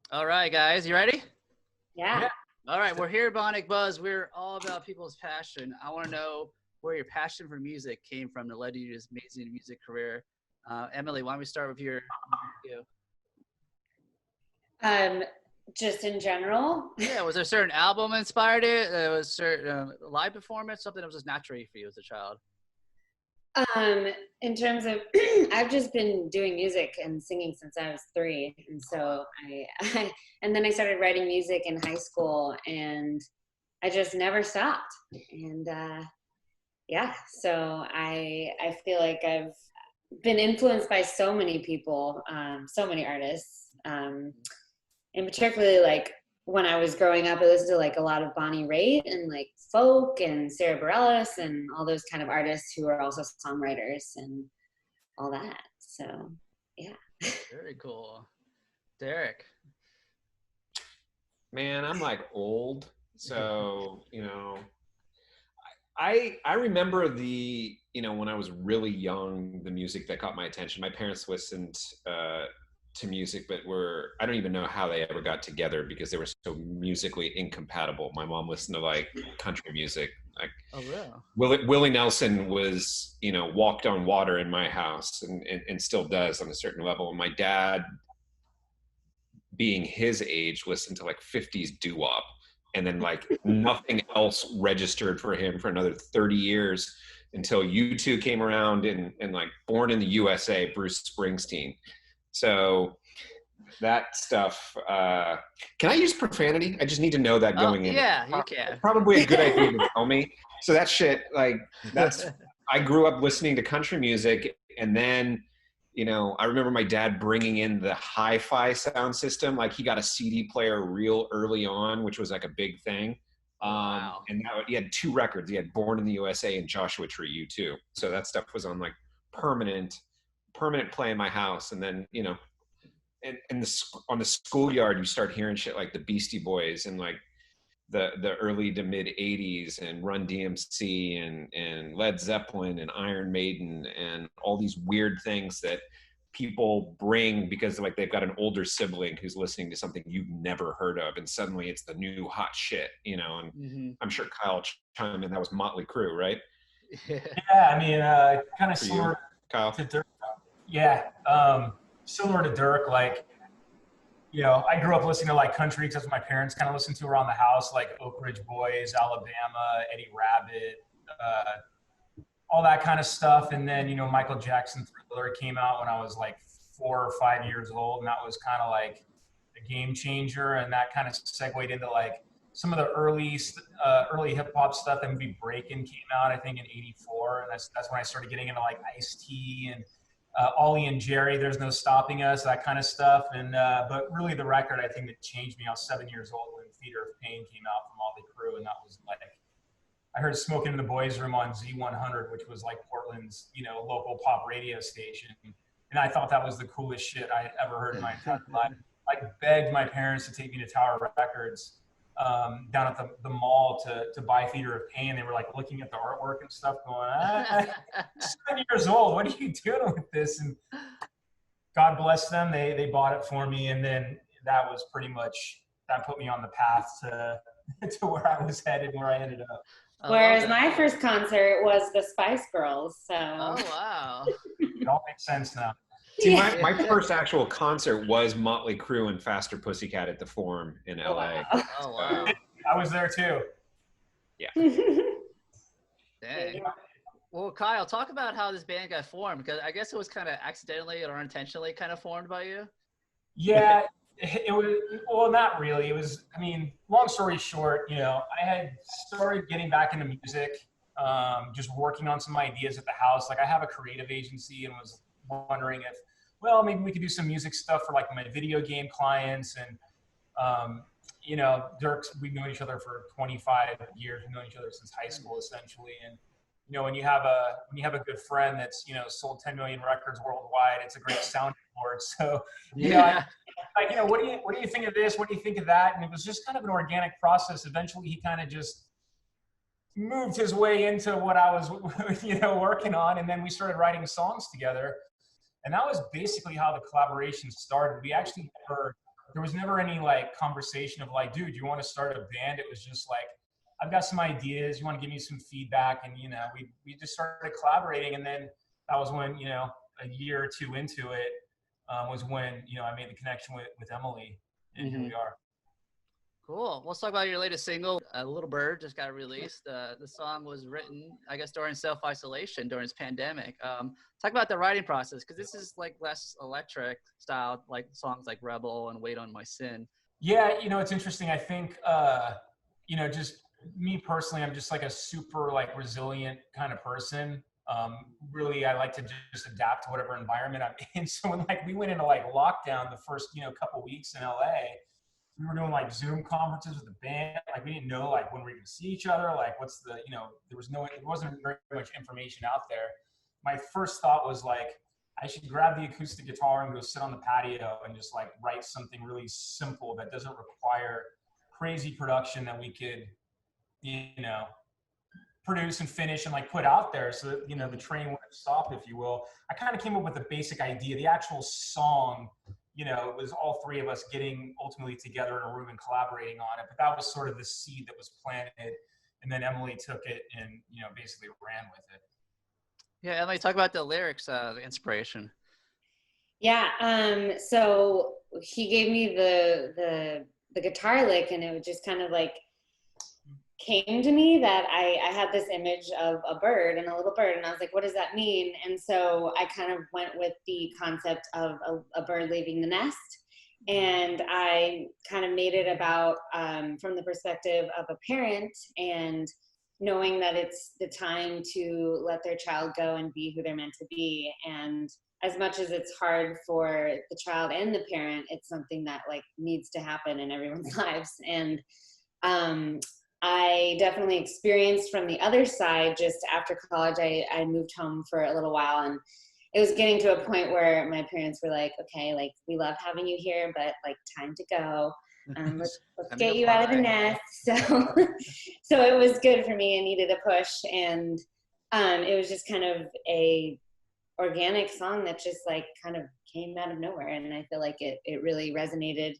All right, guys, you ready? Yeah. All right, we're here at Bionic Buzz. We're all about people's passion. I want to know where your passion for music came from that led you to this amazing music career. Emily, why don't we start with you? Um, just in general. Yeah, was there a certain album inspired it? There was certain live performance, something that was just naturally for you as a child. In terms of, I've just been doing music and singing since I was 3, and so and then I started writing music in high school, and I just never stopped. And yeah, so I feel like I've been influenced by so many people, so many artists, and particularly like when I was growing up, I listened to like a lot of Bonnie Raitt and like folk and Sarah Bareilles and all those kind of artists who are also songwriters and all that. So, yeah. Very cool. Derek. Man, I'm like old, so I remember when I was really young, the music that caught my attention. My parents listened to music, but I don't even know how they ever got together because they were so musically incompatible. My mom listened to like country music. Like, oh, really? Willie Nelson was, walked on water in my house and still does on a certain level. And my dad, being his age, listened to like 50s doo-wop. And then like nothing else registered for him for another 30 years until U2 came around and like Born in the USA, Bruce Springsteen. So that stuff, can I use profanity? I just need to know that going in. Yeah, you can. It's probably a good idea to tell me. So that shit, like I grew up listening to country music, and then, I remember my dad bringing in the hi-fi sound system. Like he got a CD player real early on, which was like a big thing. Wow. And now he had 2 records. He had Born in the USA and Joshua Tree U2. So that stuff was on like permanent play in my house. And then, on the schoolyard, you start hearing shit like the Beastie Boys and like the early to mid 80s and Run DMC and Led Zeppelin and Iron Maiden and all these weird things that people bring because like they've got an older sibling who's listening to something you've never heard of, and suddenly it's the new hot shit, and I'm sure Kyle chimed in, that was Motley Crue, right? Yeah, I mean, kind of similar Kyle? to Dirk. Yeah, similar to Dirk, like, I grew up listening to like country because that's what my parents kind of listened to around the house, like Oak Ridge Boys, Alabama, Eddie Rabbitt, all that kind of stuff. And then, Michael Jackson Thriller came out when I was like 4 or 5 years old, and that was kind of like a game changer. And that kind of segued into like some of the early hip hop stuff. That movie Breakin' came out, I think, in '84, and that's when I started getting into like Ice-T and Ollie and Jerry, There's No Stopping Us, that kind of stuff. And but really the record, I think, that changed me, I was 7 years old when Theater of Pain came out from Motley Crue, and that was like, I heard Smoking in the Boys Room on Z100, which was like Portland's, local pop radio station. And I thought that was the coolest shit I had ever heard in my entire life. I begged my parents to take me to Tower Records down at the mall to buy Theater of Pain. They were like looking at the artwork and stuff going, 7 years old, what are you doing with this? And God bless them, they bought it for me. And then that was pretty much, that put me on the path to where I was headed, where I ended up. Whereas my first concert was the Spice Girls. So. Oh, wow. It all makes sense now. See, my first actual concert was Motley Crue and Faster Pussycat at the Forum in LA. Oh, wow. I was there too. Yeah. Dang. Well, Kyle, talk about how this band got formed, because I guess it was kind of accidentally or unintentionally kind of formed by you. Yeah, it was, well, not really. It was, I mean, long story short, I had started getting back into music, just working on some ideas at the house. Like I have a creative agency, and was wondering if, well, maybe we could do some music stuff for like my video game clients. And, Dirk's, we've known each other for 25 years. We've known each other since high school, essentially. And, when you have a good friend that's, sold 10 million records worldwide, it's a great sounding board. So, what do you think of this? What do you think of that? And it was just kind of an organic process. Eventually he kind of just moved his way into what I was, working on. And then we started writing songs together. And that was basically how the collaboration started. We actually never there was never any like conversation of like, dude, you want to start a band? It was just like, I've got some ideas. You want to give me some feedback? And, you know, we just started collaborating. And then that was when, you know, a year or two into it was when, you know, I made the connection with Emily, and here we are. Cool. Let's talk about your latest single, Little Bird, just got released. The song was written, I guess, during self-isolation, during this pandemic. Talk about the writing process, because this is like less electric style, like songs like Rebel and Wait on My Sin. Yeah, you know, it's interesting. I think, you know, just me personally, I'm just like a super like resilient kind of person. Really, I like to just adapt to whatever environment I'm in. So when like we went into like lockdown the first, you know, couple weeks in LA, we were doing like Zoom conferences with the band. Like we didn't know like when we were gonna see each other. Like what's the, you know, there wasn't very much information out there. My first thought was like, I should grab the acoustic guitar and go sit on the patio and just like write something really simple that doesn't require crazy production that we could, you know, produce and finish and like put out there so that, you know, the train wouldn't stop, if you will. I kind of came up with a basic idea. The actual song, you know, it was all three of us getting ultimately together in a room and collaborating on it. But that was sort of the seed that was planted. And then Emily took it and, you know, basically ran with it. Yeah, Emily, talk about the lyrics, the inspiration. Yeah, so he gave me the guitar lick, and it was just kind of like came to me that I had this image of a bird and a little bird, and I was like, what does that mean? And so I kind of went with the concept of a bird leaving the nest, and I kind of made it about from the perspective of a parent and knowing that it's the time to let their child go and be who they're meant to be. And as much as it's hard for the child and the parent, it's something that like needs to happen in everyone's lives. And I definitely experienced from the other side. Just after college, I moved home for a little while, and it was getting to a point where my parents were like, okay, like we love having you here, but like time to go. Let's get you out of the nest. So it was good for me. I needed a push, and it was just kind of a organic song that just like kind of came out of nowhere, and I feel like it really resonated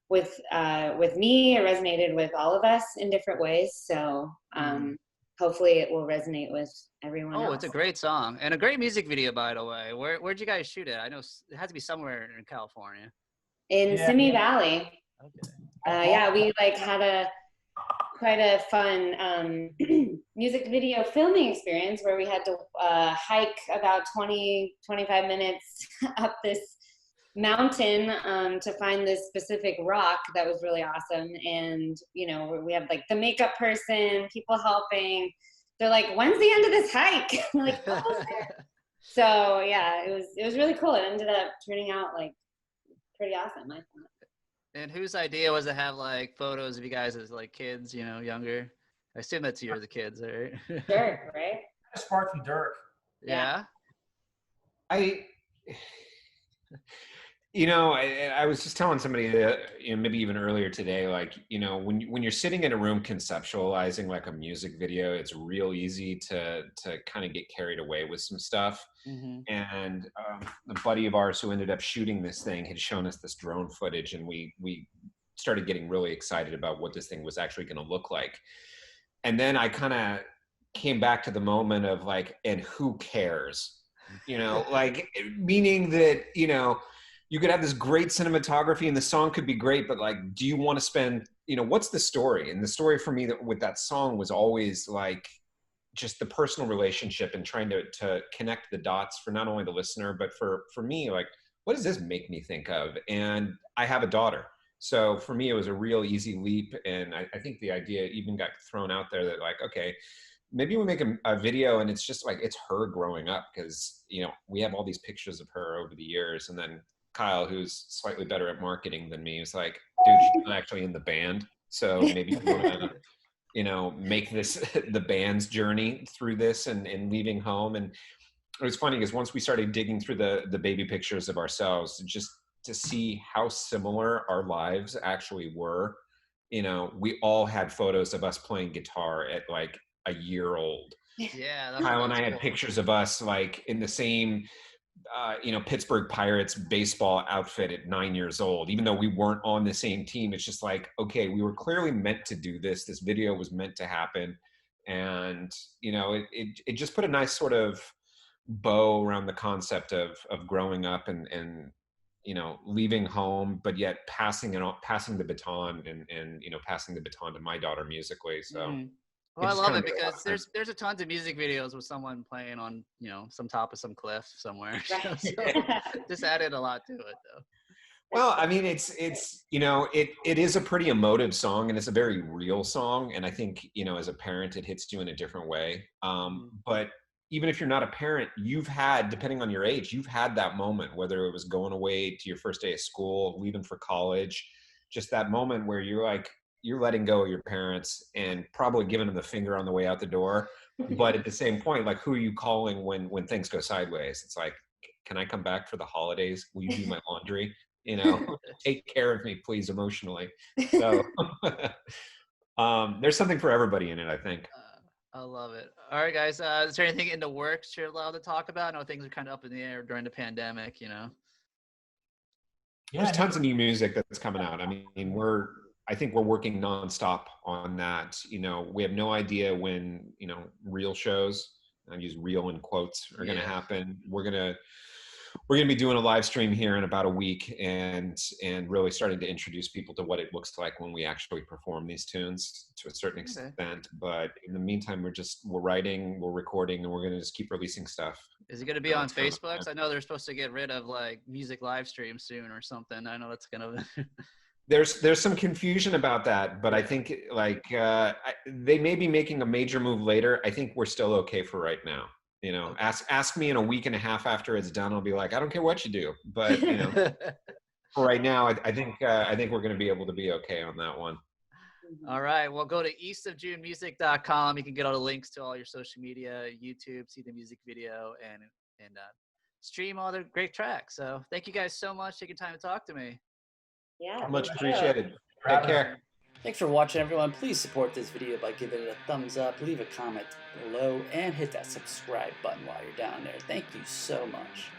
with me. It resonated with all of us in different ways. So hopefully it will resonate with everyone else. It's a great song and a great music video, by the way. Where'd you guys shoot it? I know it had to be somewhere in California. In Simi Valley. Okay. Yeah, we like had quite a fun music video filming experience where we had to hike about 25 minutes up this mountain to find this specific rock that was really awesome. And you know, we have like the makeup person, people helping. They're like, when's the end of this hike? We're like, so yeah, it was really cool. It ended up turning out like pretty awesome, I thought. And whose idea was to have like photos of you guys as like kids, you know, younger? I assume that's you as the kids, right? Dirk, right? Spark from Dirk. Yeah. You know, I was just telling somebody, you know, maybe even earlier today, like, you know, when you're sitting in a room conceptualizing like a music video, it's real easy to kind of get carried away with some stuff. And a buddy of ours who ended up shooting this thing had shown us this drone footage, and we started getting really excited about what this thing was actually going to look like. And then I kind of came back to the moment of like, and who cares? You know, like, meaning that, you know, you could have this great cinematography and the song could be great, but like, do you want to spend, you know, what's the story? And the story for me with that song was always like just the personal relationship and trying to connect the dots for not only the listener, but for me, like, what does this make me think of? And I have a daughter. So for me, it was a real easy leap. And I think the idea even got thrown out there that like, okay, maybe we make a video and it's just like, it's her growing up, because, you know, we have all these pictures of her over the years. And then Kyle, who's slightly better at marketing than me, was like, dude, she's not actually in the band. So maybe you want to, you know, make this the band's journey through this and leaving home. And it was funny because once we started digging through the baby pictures of ourselves, just to see how similar our lives actually were, you know, we all had photos of us playing guitar at like a year old. Yeah. Kyle and I had pictures of us like in the same Pittsburgh Pirates baseball outfit at 9 years old, even though we weren't on the same team. It's just like, okay, we were clearly meant to do this. This video was meant to happen. And, it just put a nice sort of bow around the concept of growing up and leaving home, but yet passing the baton and passing the baton to my daughter musically. So. Mm-hmm. Well, I love it because there's a tons of music videos with someone playing on, some top of some cliff somewhere. Right. So just added a lot to it, though. Well, I mean, it is a pretty emotive song, and it's a very real song. And I think, as a parent, it hits you in a different way. But even if you're not a parent, depending on your age, you've had that moment, whether it was going away to your first day of school, leaving for college, just that moment where you're letting go of your parents and probably giving them the finger on the way out the door. But at the same point, like, who are you calling when things go sideways? It's like, can I come back for the holidays? Will you do my laundry? Take care of me, please, emotionally. So there's something for everybody in it, I think. I love it. All right, guys. Is there anything in the works you're allowed to talk about? I know things are kind of up in the air during the pandemic, Yeah, there's tons of new music that's coming out. I mean, I think we're working nonstop on that. We have no idea when, real shows, I use real in quotes, are going to happen. We're going to be doing a live stream here in about a week and really starting to introduce people to what it looks like when we actually perform these tunes to a certain extent. But in the meantime, we're writing, we're recording, and we're going to just keep releasing stuff. Is it going to be on Facebook? 'Cause I know they're supposed to get rid of like music live stream soon or something. I know that's going to There's some confusion about that, but I think they may be making a major move later. I think we're still okay for right now. Ask me in a week and a half after it's done. I'll be like, I don't care what you do, but for right now, I think we're going to be able to be okay on that one. All right. Well, go to eastofjunemusic.com. You can get all the links to all your social media, YouTube, see the music video, and stream all the great tracks. So thank you guys so much for taking time to talk to me. Yeah. Much appreciated. Take care. Thanks for watching, everyone. Please support this video by giving it a thumbs up, leave a comment below, and hit that subscribe button while you're down there. Thank you so much.